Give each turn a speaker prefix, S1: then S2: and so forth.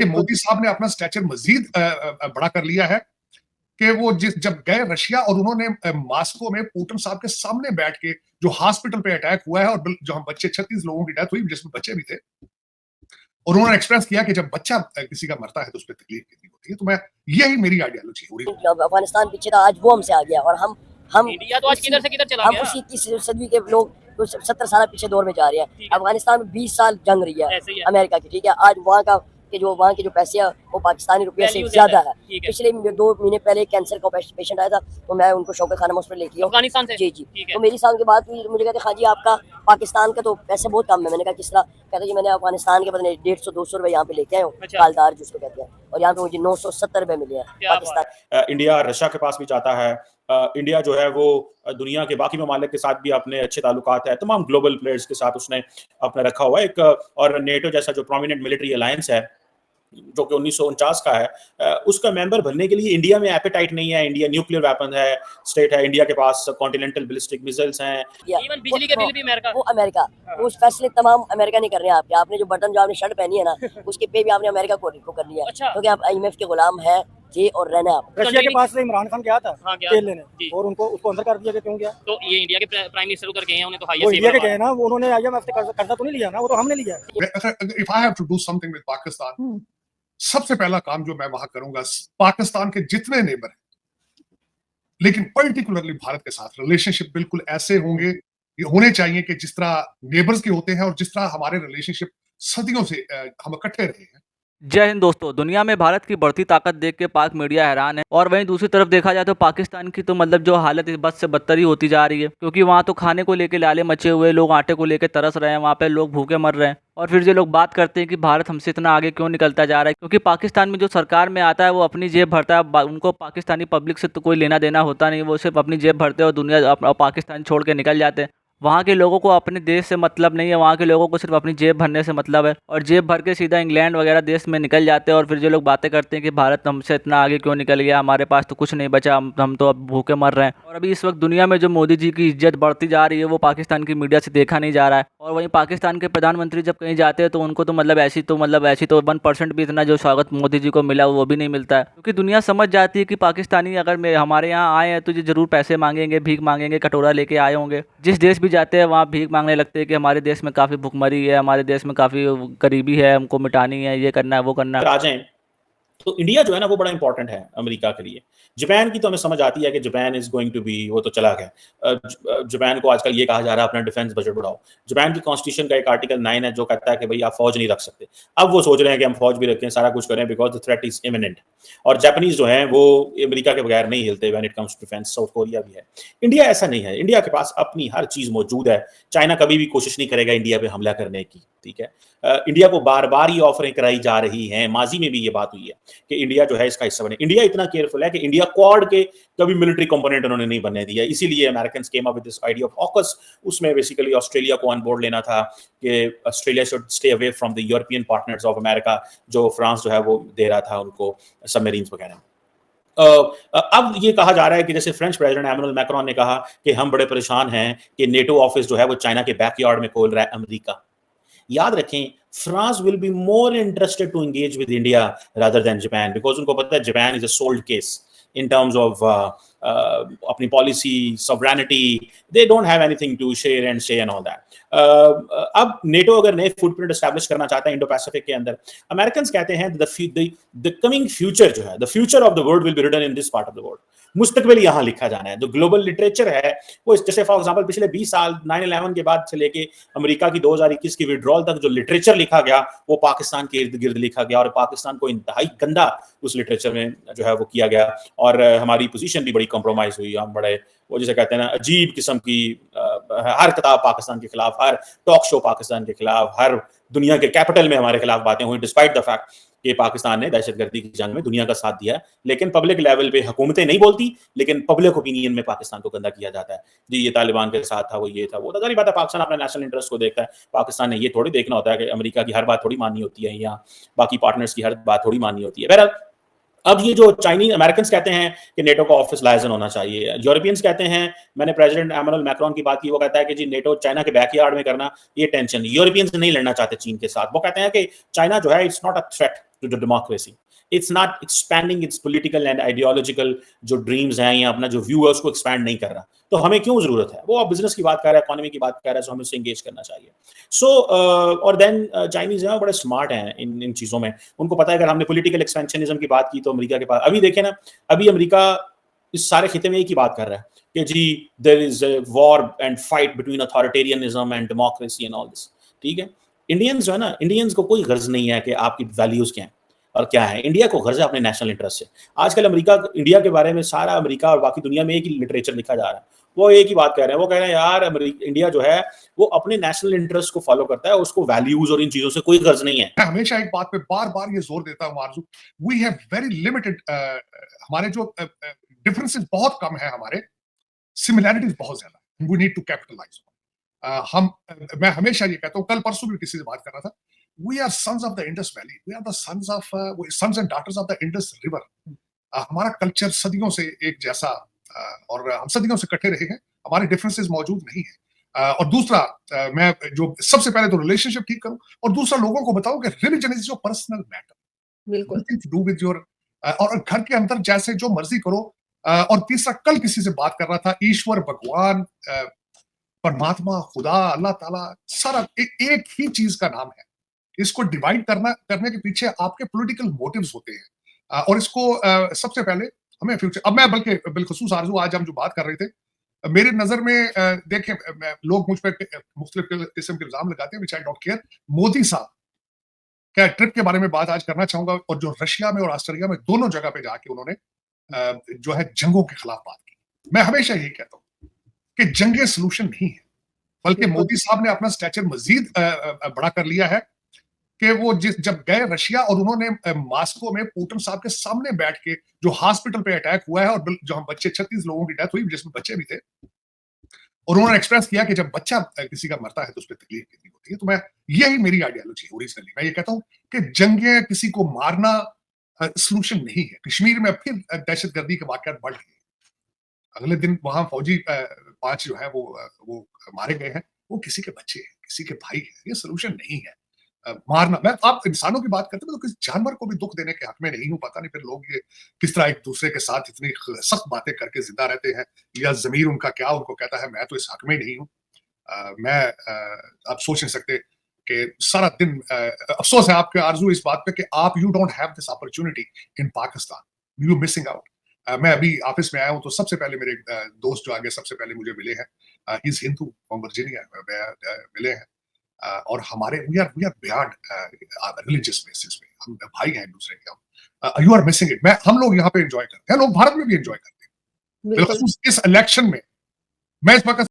S1: बल्कि मोदी साहब ने अपना स्टैचर मजीद बड़ा कर लिया है कि वो जब गए रशिया और उन्होंने मॉस्को में पुतिन साहब के सामने बैठ के जो हॉस्पिटल पे अटैक हुआ है और जो हम बच्चे 36 लोगों की डेथ हुई जिसमें बच्चे भी थे, और उन्होंने एक्सप्रेस किया कि जब बच्चा किसी का मरता है तो उस पर तकलीफ कितनी होती है। तो मैं यही मेरी आइडियोलॉजी है।
S2: अफगानिस्तान पीछे था, आज वो हमसे आ गया और हम
S3: इंडिया तो आज किधर से किधर चला गया।
S2: हम उसी 21वीं सदी के लोग 70 साल पीछे दौर में जा रहे हैं। अफगानिस्तान में 20 साल जंग रही है अमेरिका की, ठीक है। आज वहाँ के जो पैसे हैं वो पाकिस्तानी रुपये से ज्यादा है। पिछले 2 महीने पहले कैंसर का पेशेंट आया था, तो मैं उनको शौकत खाना हॉस्पिटल लेके
S3: अफगानिस्तान से।
S2: जी। तो मेरी साल के बाद मुझे कहते हाँ जी आपका पाकिस्तान का तो पैसे बहुत कम है। मैंने कहा किस तरह? कहते जी मैंने अफगानिस्तान के पता नहीं 150-200 रुपए यहाँ पे लेके आया हूँ, कालदार जिसको कहते हैं, और यहाँ पे मुझे 970 रुपए मिले हैं पाकिस्तान।
S4: इंडिया रशिया के पास भी जाता है। इंडिया जो है वो दुनिया के बाकी ममालिक के साथ भी अपने अच्छे ताल्लुकात है, तमाम ग्लोबल प्लेयर्स के साथ उसने अपने रखा हुआ है एक, और नेटो जैसा जो प्रोमिनेंट मिलिट्री अलायंस है जो कि 1949 का है, उसका मेंबर बनने के लिए इंडिया में एपेटाइट नहीं है। इंडिया न्यूक्लियर वेपन है, स्टेट है, इंडिया के पास कॉन्टिनेंटल बैलिस्टिक मिसाइल्स हैं,
S3: इवन बिजली के बिल भी
S2: अमेरिका उस फैसले तमाम अमेरिका नहीं कर रहे हैं। आपने जो बटन जो आपने शर्ट पहनी है ना उसके पे भी आपने अमेरिका को कर लिया है, क्योंकि आप IMF के गुलाम है जी और रहना आप।
S5: रशिया के पास से इमरान खान गया था तेल लेने और उसको अंदर कर दिया कि क्यों गया?
S3: तो ये इंडिया के प्राइम मिनिस्टर उधर गए हैं, उन्हें तो
S5: वो इंडिया के गए ना, वो उन्होंने IMF से कर्जा तो नहीं लिया ना, वो तो हमने लिया।
S1: If I have to do something with Pakistan, सबसे पहला काम जो मैं वहां करूंगा, पाकिस्तान के जितने नेबर हैं लेकिन पर्टिकुलरली भारत के साथ रिलेशनशिप बिल्कुल ऐसे होने चाहिए कि जिस तरह नेबर्स के होते हैं और जिस तरह हमारे रिलेशनशिप सदियों से हम इकट्ठे रहे हैं।
S6: जय हिंद दोस्तों। दुनिया में भारत की बढ़ती ताकत देख के पाक मीडिया हैरान है, और वहीं दूसरी तरफ देखा जाए तो पाकिस्तान की तो मतलब जो हालत इस बद से बदतर ही होती जा रही है, क्योंकि वहाँ तो खाने को लेके लाले मचे हुए लोग आटे को लेके तरस रहे हैं, वहाँ पे लोग भूखे मर रहे हैं। और फिर जो लोग बात करते हैं कि भारत हमसे इतना आगे क्यों निकलता जा रहा है, क्योंकि पाकिस्तान में जो सरकार में आता है वो अपनी जेब भरता है, उनको पाकिस्तानी पब्लिक से तो कोई लेना देना होता नहीं, वो सिर्फ अपनी जेब भरते हैं और दुनिया पाकिस्तान छोड़ के निकल जाते हैं। वहाँ के लोगों को अपने देश से मतलब नहीं है, वहाँ के लोगों को सिर्फ अपनी जेब भरने से मतलब है, और जेब भर के सीधा इंग्लैंड वगैरह देश में निकल जाते हैं। और फिर जो लोग बातें करते हैं कि भारत हमसे इतना आगे क्यों निकल गया, हमारे पास तो कुछ नहीं बचा, हम तो अब भूखे मर रहे हैं। और अभी इस वक्त दुनिया में जो मोदी जी की इज्जत बढ़ती जा रही है वो पाकिस्तान की मीडिया से देखा नहीं जा रहा है। और वहीं पाकिस्तान के प्रधानमंत्री जब कहीं जाते हैं तो उनको तो मतलब ऐसी तो 1% भी इतना जो स्वागत मोदी जी को मिला वो भी नहीं मिलता है, क्योंकि दुनिया समझ जाती है कि पाकिस्तानी अगर हमारे यहाँ आए हैं तो ये जरूर पैसे मांगेंगे, भीख मांगेंगे, कटोरा लेके आए होंगे। जिस देश भी जाते हैं वहाँ भीख मांगने लगते हैं कि हमारे देश में काफ़ी भुखमरी है, हमारे देश में काफ़ी गरीबी है, हमको मिटानी है, ये करना है, वो करना है।
S4: आ जाएं तो इंडिया जो है ना वो बड़ा इंपॉर्टेंट है अमेरिका के लिए। जापान की तो हमें समझ आती है कि Japan is going to be, वो तो चला गया। जापान को आजकल ये कहा जा रहा है अपना डिफेंस बजट बढ़ाओ। जापान की कॉन्स्टिट्यूशन का एक आर्टिकल 9 है जो कहता है कि भाई आप फौज नहीं रख सकते। अब वो सोच रहे हैं कि हम फौज भी रखें, सारा कुछ करें, because the threat is imminent. और जापानीज जो हैं वो अमेरिका के बगैर नहीं हिलते when it comes to defence. South Korea भी है, इंडिया ऐसा नहीं है। इंडिया के पास अपनी हर चीज मौजूद है। चाइना कभी भी कोशिश नहीं करेगा इंडिया पे हमला करने की, ठीक है। इंडिया को बार बार ये ऑफरें कराई जा रही हैं, माजी में भी ये बात हुई है कि इंडिया जो है इसका हिस्सा बने। इंडिया इतना केयरफुल है कि इंडिया क्वाड के कभी मिलिट्री कंपोनेंट उन्होंने नहीं बनने दिया, इसीलिए American came up with this idea of AUKUS. उसमें बेसिकली ऑस्ट्रेलिया को ऑन बोर्ड लेना था कि Australia should stay away from the European partners of America, जो फ्रांस जो है वो दे रहा था उनको सबमरीन्स वगैरह। अब ये कहा जा रहा है कि जैसे फ्रेंच प्रेसिडेंट इमैनुअल मैक्रोन ने कहा कि हम बड़े परेशान हैं कि नेटो ऑफिस जो है वो चाइना के बैकयार्ड में खोल रहा है अमेरिका। याद रखें, France will be more interested to engage with India rather than Japan, because उनको पता है Japan is a sold case in terms of अपनी policy, sovereignty, they don't have anything to share and say and all that. अब NATO अगर नए footprint establish करना चाहता है इंडो पैसिफिक के अंदर, अमेरिकन्स कहते हैं द कमिंग फ्यूचर जो है, the future of the world will be written in this part of the world. मुस्तकबिल यहाँ लिखा जाना है। जो ग्लोबल लिटरेचर है वो जैसे फॉर एग्जांपल पिछले 20 साल 9/11 के बाद से लेके अमेरिका की 2021 की विड्रॉल तक जो लिटरेचर लिखा गया वो पाकिस्तान के इर्द गिर्द लिखा गया, और पाकिस्तान को इंतहाई गंदा उस लिटरेचर में जो है वो किया गया, और हमारी पोजीशन भी बड़ी कॉम्प्रोमाइज हुई। हम बड़े वो जिसे कहते हैं ना अजीब किस्म की हर किताब पाकिस्तान के खिलाफ, हर टॉक शो पाकिस्तान के खिलाफ, हर दुनिया के कैपिटल में हमारे खिलाफ बातें हुई, डिस्पाइट द फैक्ट कि पाकिस्तान ने दहशतगर्दी की जंग में दुनिया का साथ दिया है। लेकिन पब्लिक लेवल पे हुकूमतें नहीं बोलती, लेकिन पब्लिक ओपिनियन में पाकिस्तान को गंदा किया जाता है। जी ये तालिबान के साथ था, वो ये था, वो तो सारी बात है। पाकिस्तान अपने नेशनल इंटरेस्ट को देखता है। पाकिस्तान ने ये थोड़ी देखना होता है कि अमेरिका की हर बात थोड़ी माननी होती है या बाकी पार्टनर्स की हर बात थोड़ी माननी होती है। बहरहाल अब ये जो चाइनीज अमेरिकन्स कहते हैं कि नेटो का ऑफिस लाइजन होना चाहिए, यूरोपियंस कहते हैं, मैंने प्रेसिडेंट इमैनुअल मैक्रोन की बात की, वो कहता है कि जी नेटो चाइना के बैकयार्ड में करना ये टेंशन, यूरोपियंस नहीं लड़ना चाहते चीन के साथ। वो कहते हैं कि चाइना जो है it's not a threat, to the democracy. It's not expanding its political and ideological जो ड्रीम्स हैं या अपना जो व्यू है उसको एक्सपैंड नहीं कर रहा. तो हमें क्यों जरूरत है? वो आप बिजनेस की बात कर रहा है, इकोनॉमी की बात कर रहा है, तो हमें उससे एंगेज करना चाहिए. सो और देन चाइनीज है बड़े स्मार्ट हैं इन चीजों में. उनको पता है अगर हमने पॉलिटिकल एक्सपेंशनिज्म की बात की तो अमेरिका के पास अभी देखें ना, अभी अमेरिका इस सारे खिते में एक ही बात कर रहा है कि जी there is a war and fight between authoritarianism and democracy and all this. ठीक है, इंडियंस जो है ना, इंडियंस को कोई गर्ज नहीं है कि आपकी वैल्यूज क्या हैं और क्या है. इंडिया को गर्ज है अपने नेशनल इंटरेस्ट से. आजकल अमेरिका, इंडिया के बारे में सारा अमेरिका और बाकी दुनिया में एक ही लिटरेचर लिखा जा रहा है. वो एक ही बात कह रहे हैं, वो कह रहे हैं यार इंडिया जो है वो अपने नेशनल इंटरेस्ट को फॉलो करता है, उसको वैल्यूज और इन चीजों से कोई गर्ज नहीं है.
S1: मैं हमेशा एक बात पे बार बार ये जोर देता हूँ आरजू, वी हैव वेरी लिमिटेड, हमारे जो डिफरेंसेस बहुत कम है, हमारे सिमिलैरिटीज बहुत ज्यादा. We need to capitalise. मैं हमेशा ये कहता हूँ, कल परसों भी किसी से बात कर रहा था, we are sons of the Indus valley, we are the sons of sons and daughters of the Indus river. हमारा कल्चर सदियों से एक जैसा, और हम सदियों से इकट्ठे रहे हैं, हमारे डिफरेंसेस मौजूद नहीं है. और दूसरा, मैं जो सबसे पहले तो रिलेशनशिप ठीक करूं, और दूसरा लोगों को बताऊं कि religion is your personal matter.
S7: बिल्कुल.
S1: टू डू विद योर, और घर के अंदर जैसे जो मर्जी करो. और तीसरा, कल किसी से बात कर रहा था, ईश्वर, भगवान, परमात्मा, खुदा, अल्लाह ताला, सारा एक ही चीज का नाम है. इसको डिवाइड करने के पीछे आपके पॉलिटिकल मोटिव्स होते हैं. और इसको सबसे पहले हमें फ्यूचर, अब मैं बल्कि बिलखुसूस आरजू, आज हम जो बात कर रहे थे, मेरी नजर में देखें, लोग मुझ पर मुख्तलिफ किस्म के इल्जाम लगाते हैं, विच आई डोंट केयर. मोदी साहब क्या ट्रिप के बारे में बात आज करना चाहूंगा, और जो रशिया में और ऑस्ट्रेलिया में दोनों जगह पे जाके उन्होंने जो है जंगों के खिलाफ बात की. मैं हमेशा यही कहता हूं कि जंगें सोल्यूशन नहीं है, बल्कि मोदी साहब ने अपना स्टैचर मजीद बड़ा कर लिया है कि वो जब गए रशिया, और उन्होंने मॉस्को में पुतिन साहब के सामने बैठ के, जो हॉस्पिटल पे अटैक हुआ है और जो हम बच्चे 36 लोगों की डेथ हुई जिसमें बच्चे भी थे, और उन्होंने एक्सप्रेस किया कि जब बच्चा किसी का मरता है तो उस पर तकलीफ कितनी होती है. तो मैं, यही मेरी आइडियोलॉजी है ओरिजिनली. मैं ये कहता हूँ कि जंगें, किसी को मारना सोल्यूशन नहीं है. कश्मीर में फिर दहशतगर्दी के वाकयात बढ़ गए. अगले दिन वहां फौजी 5 जो है वो मारे गए हैं. वो किसी के बच्चे हैं, किसी के भाई हैं. ये सोल्यूशन नहीं है मारना. मैं, आप इंसानों की बात करते हैं तो किसी जानवर को भी दुख देने के हक में नहीं हूं. पता नहीं फिर लोग ये किस तरह एक दूसरे के साथ इतनी सख्त बातें करके जिंदा रहते हैं, या जमीर उनका क्या उनको कहता है. मैं तो इस हक में नहीं हूं. मैं आप सोच नहीं सकते कि सारा दिन अफसोस है आपके आरजू इस बात पे कि आप, you don't have this opportunity in Pakistan, you missing out. मैं अभी ऑफिस में आया हूं तो सबसे पहले मेरे दोस्त जो आगे सबसे पहले मुझे मिले हैं, he is Hindu from Virginia, मिले हैं. और हमारे we are beyond religious basis पे, हम भाई हैं एक दूसरे के. You are missing it. हम लोग यहाँ पे एंजॉय करते हैं, लोग भारत में भी एंजॉय करते हैं. इस इलेक्शन में मैं इस वक्त